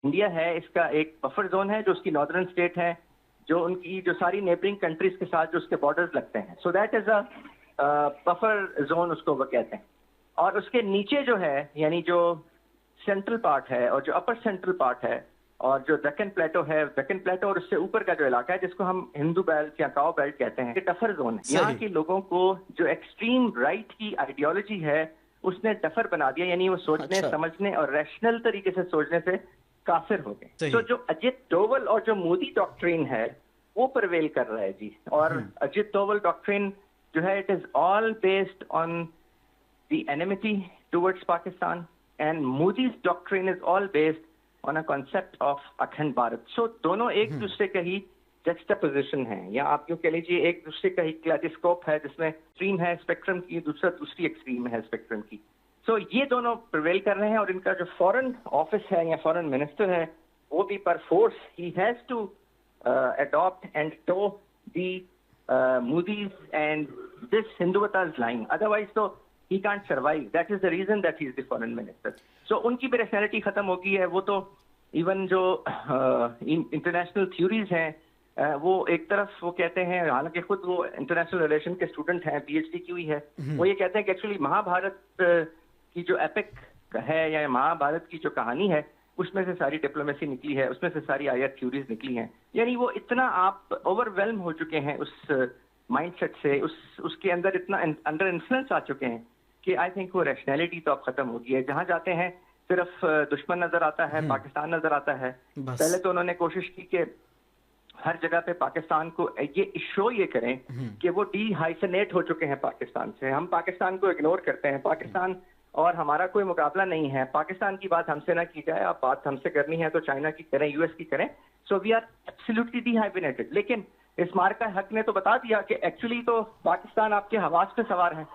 India है, इसका एक बफर जोन है जो उसकी नॉर्दर्न स्टेट है, जो उनकी जो सारी नेबरिंग कंट्रीज के साथ जो उसके बॉर्डर्स लगते हैं, so that is a buffer zone उसको वो कहते हैं। और उसके नीचे जो है, यानी जो सेंट्रल पार्ट है और जो अपर सेंट्रल पार्ट है और जो दक्कन प्लेटो है, दक्कन प्लेटो और उससे ऊपर का जो इलाका है जिसको हम हिंदू बेल्ट या काओ बेल्ट कहते हैं, ये डफर जोन है। यहाँ सही। के लोगों को जो एक्सट्रीम राइट की आइडियोलॉजी है उसने डफर बना दिया, यानी वो सोचने अच्छा। समझने और रैशनल तरीके से सोचने से काफिर हो गए। तो सही। जो अजित डोवल और जो मोदी डॉक्ट्रिन है वो प्रवेल कर रहा है जी। और अजित डोवल डॉक्ट्रिन जो है, it is all based on the enmity towards Pakistan, and Modi's doctrine is all based on a concept of अखंड भारत। So दोनों एक दूसरे का ही juxtaposition है, या आप यूं कह लीजिए एक दूसरे का ही क्लेडोस्कोप है, जिसमें एक्सट्रीम है स्पेक्ट्रम की, दूसरा दूसरी एक्सट्रीम है स्पेक्ट्रम की। So ये दोनों प्रिवेल कर रहे हैं, और इनका जो फॉरेन ऑफिस है या फॉरेन मिनिस्टर है वो भी पर फोर्स ही has to adopt and toe the Modi's and this Hindutva's line, otherwise तो he can't survive. That is the reason that he is the foreign minister. So उनकी भी रैशनैलिटी खत्म हो गई है। वो तो इवन जो इंटरनेशनल थ्योरीज हैं वो एक तरफ वो कहते हैं, हालांकि खुद वो इंटरनेशनल रिलेशन के स्टूडेंट हैं, पीएचडी की हुई है, वो ये कहते हैं कि एक्चुअली महाभारत की जो एपिक है या महाभारत की जो कहानी है उसमें से सारी डिप्लोमेसी निकली है, उसमें से सारी आयर थ्योरीज निकली हैं। यानी वो इतना आप ओवरवेल्म हो चुके हैं उस माइंडसेट से, उसके अंदर इतना अंडर इन्फ्लुएंस आ चुके हैं कि आई थिंक वो रैशनैलिटी तो अब खत्म हो गई है। जहां जाते हैं सिर्फ दुश्मन नजर आता है, पाकिस्तान नजर आता है। बस। पहले तो उन्होंने कोशिश की कि हर जगह पे पाकिस्तान को ये शो ये करें कि वो डीहाइफनेट हो चुके हैं पाकिस्तान से, हम पाकिस्तान को इग्नोर करते हैं, पाकिस्तान और हमारा कोई मुकाबला नहीं है, पाकिस्तान की बात हमसे ना की जाए, आप बात हमसे करनी है तो चाइना की करें, यूएस की करें। So we are absolutely dehyphenated. लेकिन इस मार का हक ने तो बता दिया कि एक्चुअली तो पाकिस्तान आपके हवास पे सवार है।